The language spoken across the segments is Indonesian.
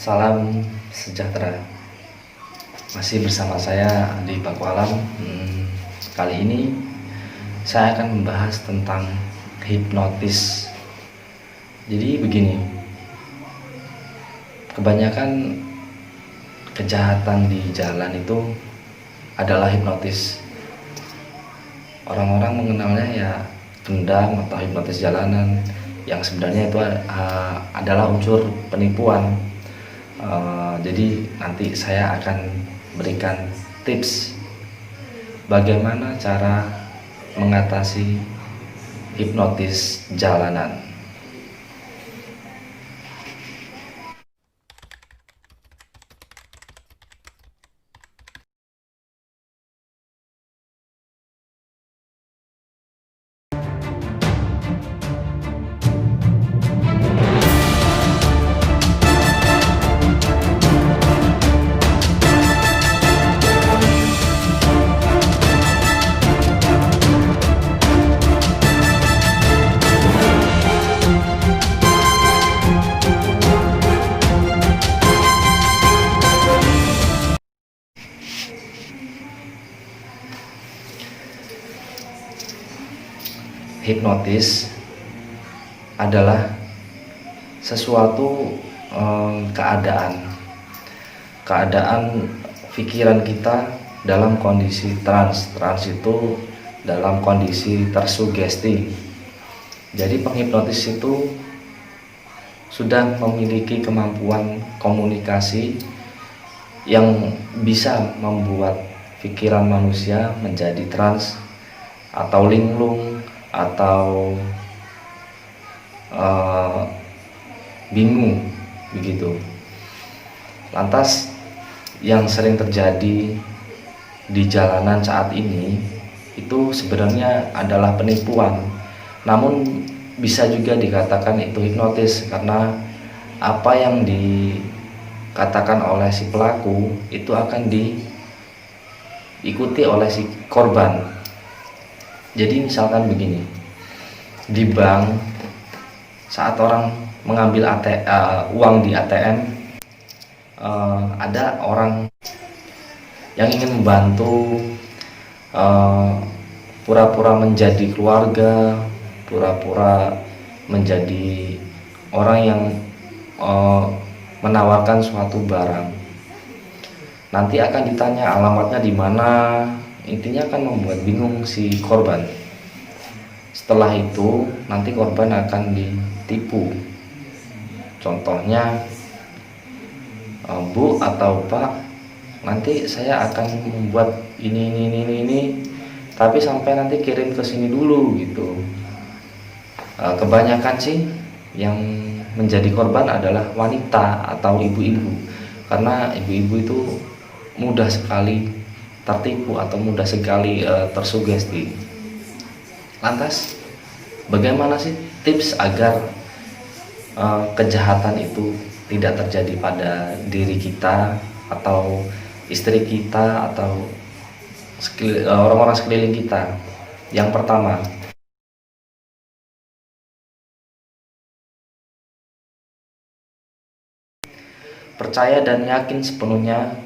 Salam sejahtera. Masih bersama saya di Paku Alam. Kali ini saya akan membahas tentang hipnotis. Jadi begini, kebanyakan kejahatan di jalan itu adalah hipnotis. Orang-orang mengenalnya ya dendam atau hipnotis jalanan, yang sebenarnya itu adalah unsur penipuan. Jadi nanti saya akan berikan tips bagaimana cara mengatasi hipnotis jalanan. Hipnotis adalah sesuatu keadaan pikiran kita dalam kondisi trans itu dalam kondisi tersugesti. Jadi penghipnotis itu sudah memiliki kemampuan komunikasi yang bisa membuat pikiran manusia menjadi trans atau linglung atau bingung begitu. Lantas yang sering terjadi di jalanan saat ini itu sebenarnya adalah penipuan, namun bisa juga dikatakan itu hipnotis karena apa yang dikatakan oleh si pelaku itu akan diikuti oleh si korban. Jadi misalkan begini, di bank saat orang mengambil uang di ATM, ada orang yang ingin membantu, pura-pura menjadi keluarga, pura-pura menjadi orang yang menawarkan suatu barang. Nanti akan ditanya alamatnya di mana. Intinya akan membuat bingung si korban. Setelah itu nanti korban akan ditipu. Contohnya, Bu atau Pak, nanti saya akan membuat ini, tapi sampai nanti kirim ke sini dulu gitu. Kebanyakan sih yang menjadi korban adalah wanita atau ibu-ibu, karena ibu-ibu itu mudah sekali tertipu atau mudah sekali tersugesti. Lantas bagaimana sih tips agar kejahatan itu tidak terjadi pada diri kita atau istri kita atau orang-orang sekeliling kita? Yang pertama, percaya dan yakin sepenuhnya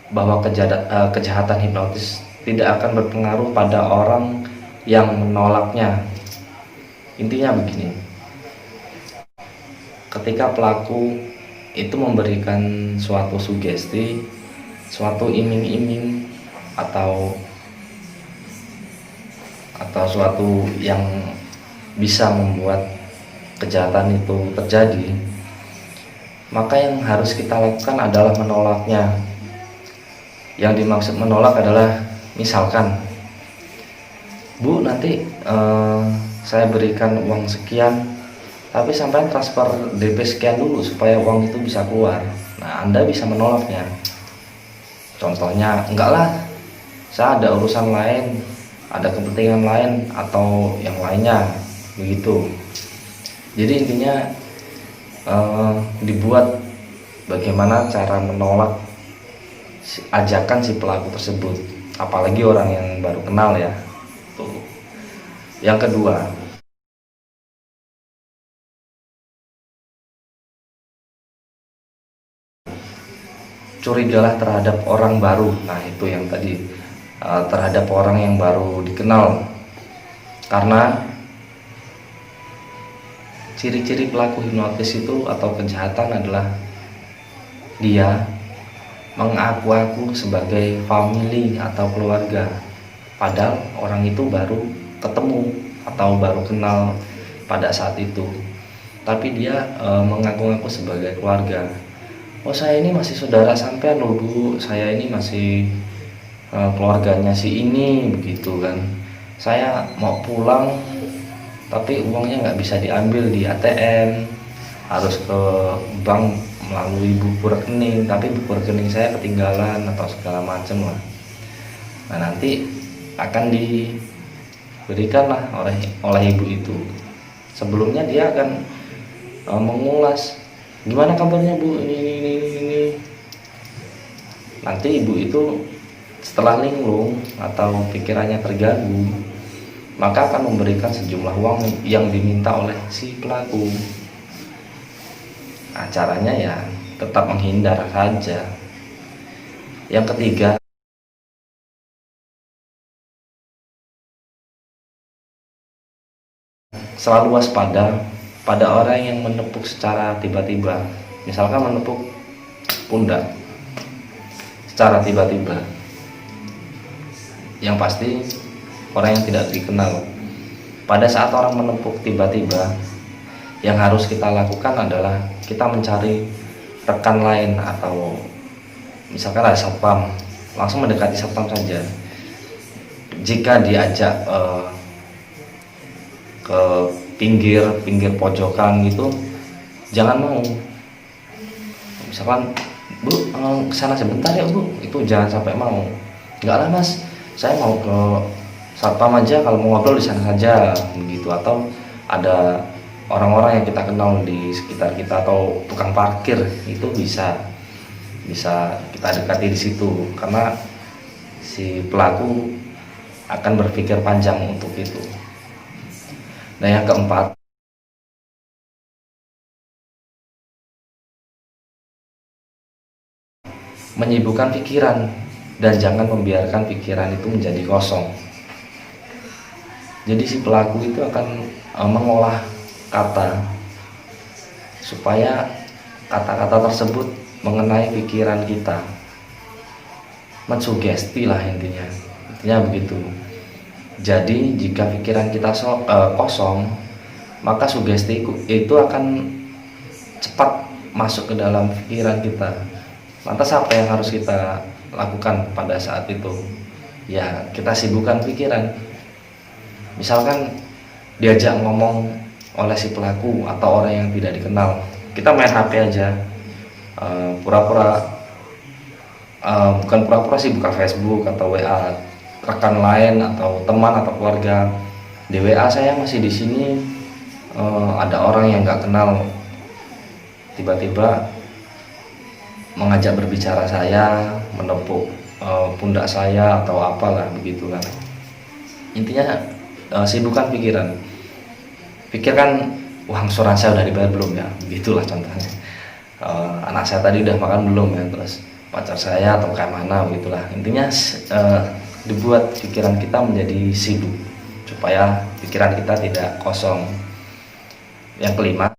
bahwa kejahatan hipnotis tidak akan berpengaruh pada orang yang menolaknya. Intinya begini, ketika pelaku itu memberikan suatu sugesti, suatu iming-iming atau suatu yang bisa membuat kejahatan itu terjadi, maka yang harus kita lakukan adalah menolaknya. Yang dimaksud menolak adalah misalkan, Bu, nanti saya berikan uang sekian, tapi sampai transfer DP sekian dulu supaya uang itu bisa keluar. Nah, Anda bisa menolaknya. Contohnya, enggak lah, saya ada urusan lain, ada kepentingan lain atau yang lainnya begitu. Jadi intinya dibuat bagaimana cara menolak ajakan si pelaku tersebut, apalagi orang yang baru kenal ya. Tuh. Yang kedua, curigalah terhadap orang baru. Nah itu yang tadi, terhadap orang yang baru dikenal, karena ciri-ciri pelaku hipnotis itu atau kejahatan adalah dia mengaku-aku sebagai family atau keluarga, padahal orang itu baru ketemu atau baru kenal pada saat itu, tapi dia mengaku-ngaku sebagai keluarga. Oh saya ini masih saudara sampean loh bu, saya ini masih keluarganya si ini, begitu kan. Saya mau pulang tapi uangnya nggak bisa diambil di ATM, harus ke bank melalui buku rekening, tapi buku rekening saya ketinggalan atau segala macam lah. Nah nanti akan diberikan lah oleh ibu itu. Sebelumnya dia akan mengulas, gimana kabarnya bu, ini. Nanti ibu itu setelah linglung atau pikirannya terganggu, maka akan memberikan sejumlah uang yang diminta oleh si pelaku. Nah, caranya ya tetap menghindar saja. Yang ketiga, selalu waspada pada orang yang menepuk secara tiba-tiba. Misalkan menepuk pundak secara tiba-tiba, yang pasti orang yang tidak dikenal. Pada saat orang menepuk tiba-tiba, yang harus kita lakukan adalah kita mencari rekan lain, atau misalkan ada satpam, langsung mendekati satpam saja. Jika diajak ke pinggir pojokan gitu, jangan mau. Misalkan bu kesana sebentar ya bu, itu jangan sampai mau. Enggak lah mas, saya mau ke satpam aja, kalau mau ngobrol di sana saja, begitu. Atau ada orang-orang yang kita kenal di sekitar kita, atau tukang parkir, itu bisa kita dekati di situ, karena si pelaku akan berpikir panjang untuk itu. Nah yang keempat, menyibukkan pikiran dan jangan membiarkan pikiran itu menjadi kosong. Jadi si pelaku itu akan mengolah kata supaya kata-kata tersebut mengenai pikiran kita, mensugesti lah intinya begitu. Jadi jika pikiran kita kosong, maka sugesti itu akan cepat masuk ke dalam pikiran kita. Lantas apa yang harus kita lakukan pada saat itu? Ya kita sibukkan pikiran. Misalkan diajak ngomong oleh si pelaku atau orang yang tidak dikenal, kita main HP aja, bukan pura-pura sih, buka Facebook atau WA rekan lain atau teman atau keluarga. Di WA saya masih di sini, ada orang yang nggak kenal tiba-tiba mengajak berbicara saya, menepuk pundak saya atau apalah begitulah. Intinya sibukkan pikiran. Pikirkan uang angsuran saya udah dibayar belum ya, begitulah contohnya. Anak saya tadi udah makan belum ya, terus pacar saya atau kayak mana, begitulah. Intinya dibuat pikiran kita menjadi sibuk supaya pikiran kita tidak kosong. Yang kelima,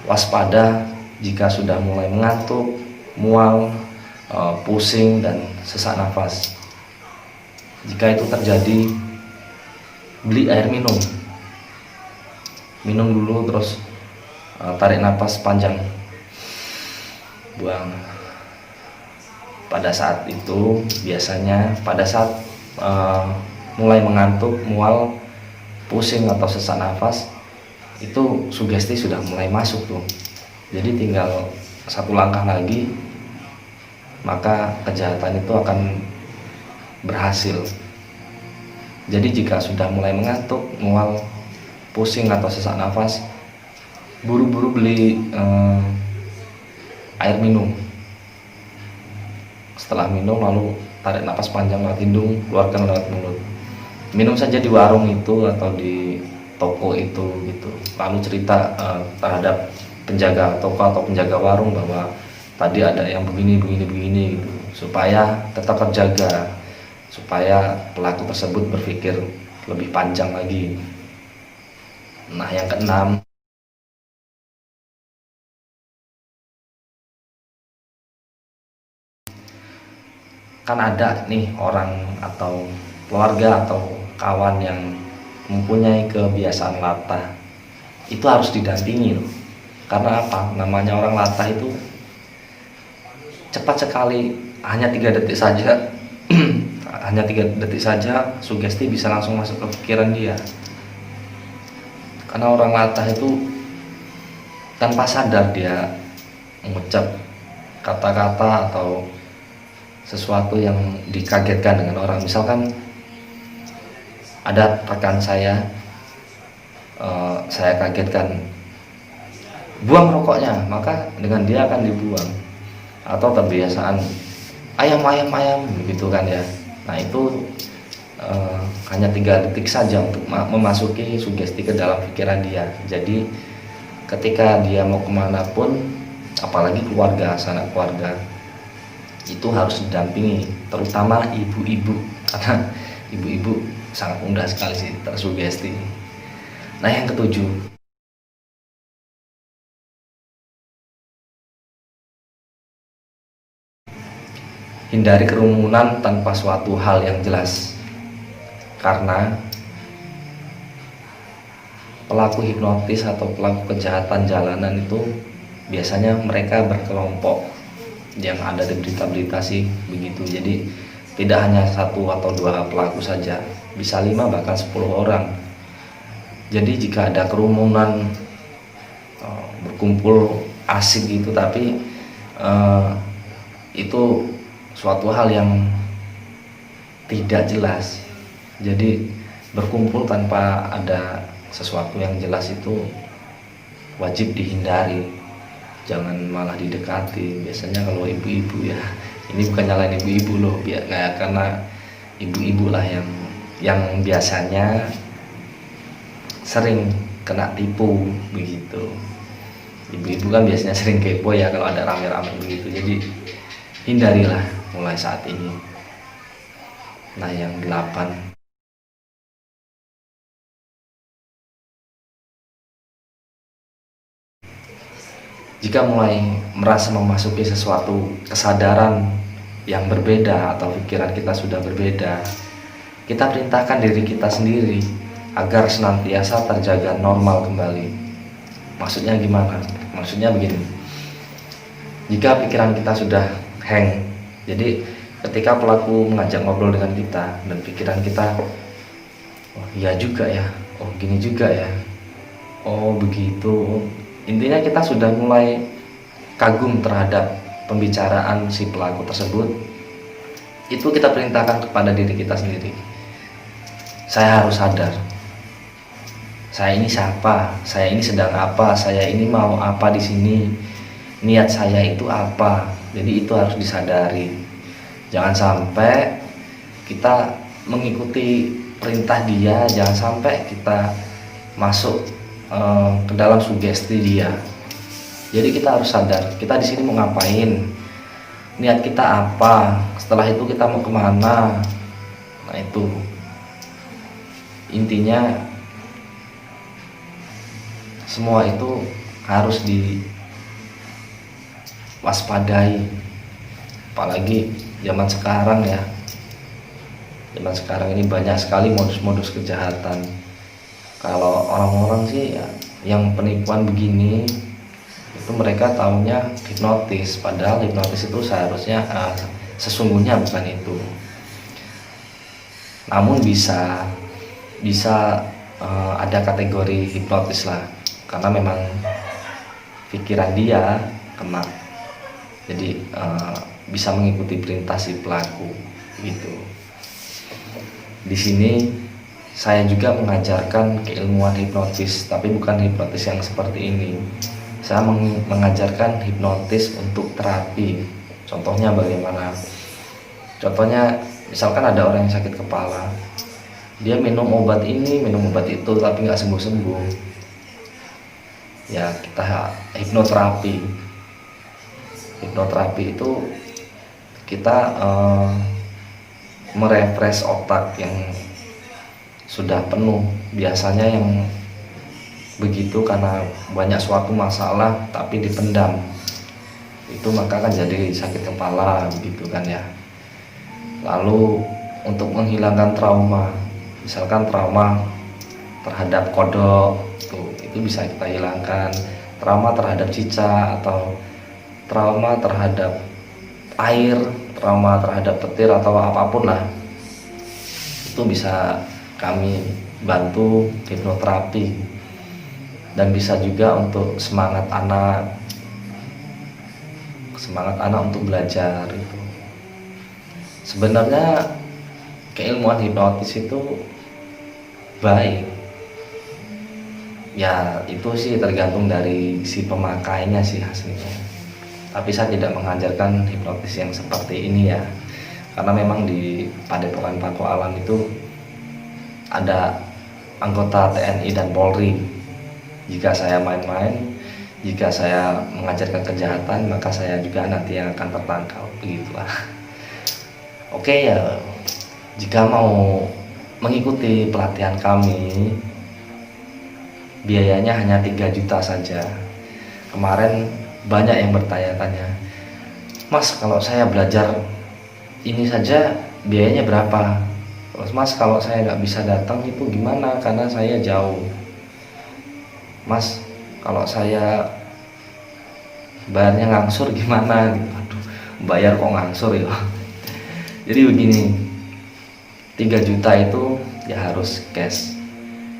waspada jika sudah mulai mengantuk, mual, pusing dan sesak nafas. Jika itu terjadi, beli air minum dulu, terus tarik nafas panjang, buang. Pada saat itu biasanya pada saat mulai mengantuk, mual, pusing atau sesak nafas, itu sugesti sudah mulai masuk tuh. Jadi tinggal satu langkah lagi, maka kejahatan itu akan berhasil. Jadi jika sudah mulai mengantuk, mual, pusing atau sesak nafas, buru-buru beli air minum. Setelah minum, lalu tarik nafas panjang lewat hidung, keluarkan lewat mulut. Minum saja di warung itu atau di toko itu gitu, lalu cerita terhadap penjaga toko atau penjaga warung bahwa tadi ada yang begini begini begini gitu, supaya tetap terjaga, supaya pelaku tersebut berpikir lebih panjang lagi. Nah, yang keenam, kan ada nih orang atau keluarga atau kawan yang mempunyai kebiasaan latah, itu harus didampingi loh. Karena apa? Namanya orang latah itu cepat sekali, hanya 3 detik saja hanya 3 detik saja sugesti bisa langsung masuk ke pikiran dia. Karena orang latah itu tanpa sadar dia mengucap kata-kata atau sesuatu yang dikagetkan dengan orang. Misalkan ada rekan saya kagetkan, buang rokoknya, maka dengan dia akan dibuang. Atau kebiasaan ayam begitu kan ya. Nah itu hanya 3 detik saja untuk memasuki sugesti ke dalam pikiran dia. Jadi ketika dia mau kemana pun, apalagi keluarga, sanak keluarga, itu harus didampingi, terutama ibu-ibu, karena ibu-ibu sangat mudah sekali sih tersugesti. Nah, yang ketujuh, hindari kerumunan tanpa suatu hal yang jelas. Karena pelaku hipnotis atau pelaku kejahatan jalanan itu biasanya mereka berkelompok, yang ada di berita-berita sih begitu. Jadi tidak hanya 1 atau 2 pelaku saja, bisa 5 bahkan 10 orang. Jadi jika ada kerumunan berkumpul asik gitu, tapi itu suatu hal yang tidak jelas. Jadi berkumpul tanpa ada sesuatu yang jelas itu wajib dihindari, jangan malah didekati. Biasanya kalau ibu-ibu ya, ini bukan nyalain ibu-ibu loh, karena ibu-ibu lah yang biasanya sering kena tipu begitu. Ibu-ibu kan biasanya sering kepo ya kalau ada rame-rame begitu. Jadi hindarilah mulai saat ini. Nah, yang 8, jika mulai merasa memasuki sesuatu kesadaran yang berbeda atau pikiran kita sudah berbeda, kita perintahkan diri kita sendiri agar senantiasa terjaga normal kembali. Maksudnya gimana? Maksudnya begini, jika pikiran kita sudah hang, jadi ketika pelaku mengajak ngobrol dengan kita dan pikiran kita, oh iya juga ya, oh gini juga ya, oh begitu, intinya kita sudah mulai kagum terhadap pembicaraan si pelaku tersebut, itu kita perintahkan kepada diri kita sendiri, saya harus sadar, saya ini siapa, saya ini sedang apa, saya ini mau apa di sini, niat saya itu apa. Jadi itu harus disadari. Jangan sampai kita mengikuti perintah dia, jangan sampai kita masuk ke dalam sugesti dia. Jadi kita harus sadar, kita di sini mau ngapain, niat kita apa, setelah itu kita mau kemana. Nah itu intinya, semua itu harus diwaspadai, apalagi zaman sekarang ya. Zaman sekarang ini banyak sekali modus-modus kejahatan. Kalau orang-orang sih ya, yang penipuan begini itu mereka taunya hipnotis, padahal hipnotis itu seharusnya sesungguhnya bukan itu. Namun bisa ada kategori hipnotis lah, karena memang pikiran dia kena, jadi bisa mengikuti perintah si pelaku gitu. Di sini saya juga mengajarkan keilmuan hipnotis, tapi bukan hipnotis yang seperti ini. Saya mengajarkan hipnotis untuk terapi. Contohnya bagaimana? Contohnya misalkan ada orang yang sakit kepala, dia minum obat ini minum obat itu tapi nggak sembuh-sembuh, ya kita hipnoterapi. Hipnoterapi itu kita merefresh otak yang sudah penuh, biasanya yang begitu karena banyak suatu masalah tapi dipendam, itu maka kan jadi sakit kepala begitu kan ya. Lalu untuk menghilangkan trauma, misalkan trauma terhadap kodok itu bisa kita hilangkan, trauma terhadap cicak atau trauma terhadap air, trauma terhadap petir atau apapun lah, itu bisa kami bantu hipnoterapi. Dan bisa juga untuk semangat anak untuk belajar itu. Sebenarnya keilmuan hipnotis itu baik ya, itu sih tergantung dari si pemakainya sih hasilnya. Tapi saya tidak mengajarkan hipnotis yang seperti ini ya, karena memang di Padepokan Paku Alam itu ada anggota TNI dan Polri. Jika saya main-main, jika saya mengajarkan kejahatan, maka saya juga nanti yang akan tertangkap, begitulah. Oke ya, jika mau mengikuti pelatihan kami, biayanya hanya 3 juta saja. Kemarin banyak yang bertanya-tanya, Mas, kalau saya belajar ini saja biayanya berapa? Terus, Mas, kalau saya nggak bisa datang itu gimana? Karena saya jauh. Mas, kalau saya bayarnya ngangsur gimana? Gitu. Aduh, bayar kok ngangsur ya. Jadi begini, 3 juta itu ya harus cash.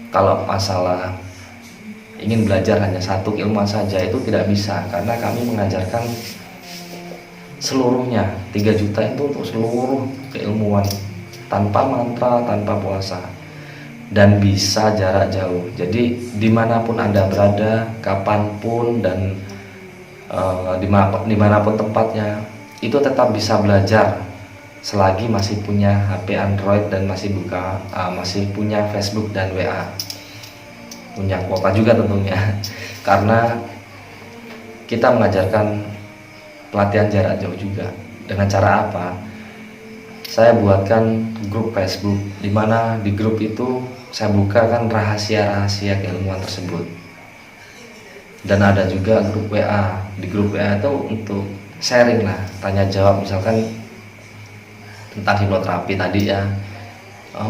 Kalau masalah ingin belajar hanya satu keilmuan saja itu tidak bisa, karena kami mengajarkan seluruhnya. 3 juta itu untuk seluruh keilmuan, tanpa mantra, tanpa puasa, dan bisa jarak jauh. Jadi dimanapun Anda berada, kapanpun dan dimanapun tempatnya, itu tetap bisa belajar selagi masih punya HP Android dan masih punya Facebook dan WA, punya kuota juga tentunya. Karena kita mengajarkan pelatihan jarak jauh juga. Dengan cara apa? Saya buatkan grup Facebook, di mana di grup itu saya bukakan rahasia-rahasia keilmuan tersebut. Dan ada juga grup WA. Di grup WA itu untuk sharing lah, tanya jawab, misalkan tentang hipnoterapi tadi ya.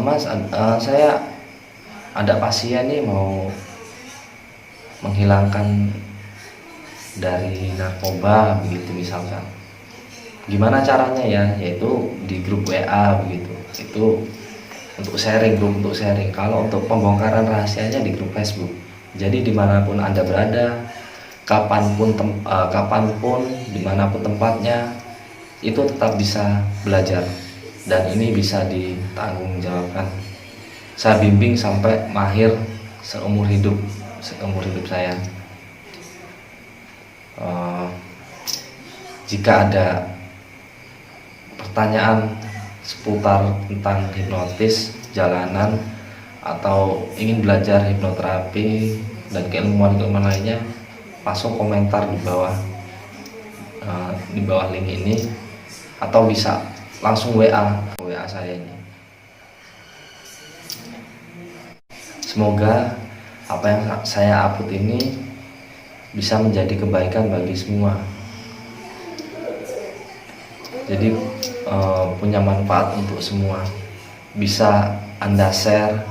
Mas, saya ada pasien nih mau menghilangkan dari narkoba begitu misalkan. Gimana caranya ya? Yaitu di grup WA begitu. Itu untuk sharing, grup untuk sharing. Kalau untuk pembongkaran rahasianya di grup Facebook. Jadi dimanapun Anda berada, kapanpun dimanapun tempatnya, itu tetap bisa belajar, dan ini bisa ditanggungjawabkan. Saya bimbing sampai mahir seumur hidup saya. Jika ada pertanyaan seputar tentang hipnotis jalanan atau ingin belajar hipnoterapi dan keilmuan-keilmuan lainnya, langsung komentar di bawah link ini, atau bisa langsung WA saya ini. Semoga apa yang saya upload ini bisa menjadi kebaikan bagi semua. Jadi punya manfaat untuk semua. Bisa Anda share,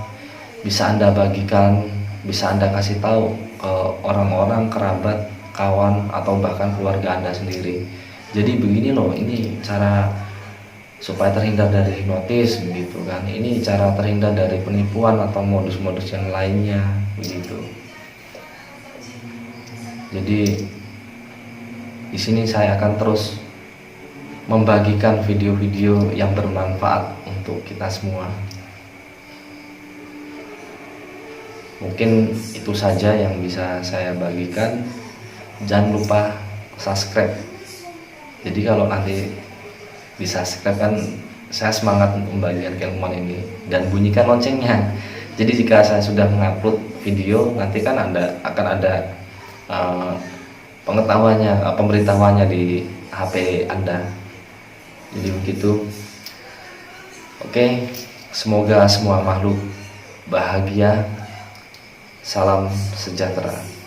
bisa Anda bagikan, bisa Anda kasih tahu ke orang-orang, kerabat, kawan, atau bahkan keluarga Anda sendiri. Jadi begini loh, ini cara supaya terhindar dari hipnotis begitu kan. Ini cara terhindar dari penipuan atau modus-modus yang lainnya begitu. Jadi di sini saya akan terus membagikan video-video yang bermanfaat untuk kita semua. Mungkin itu saja yang bisa saya bagikan. Jangan lupa subscribe. Jadi kalau nanti di subscribe kan saya semangat untuk membagikan keilmuan ini dan bunyikan loncengnya. Jadi jika saya sudah mengupload video, nanti kan akan ada pengetahuannya, pemberitahuannya di HP Anda. Jadi begitu. Oke, semoga semua makhluk bahagia. Salam sejahtera.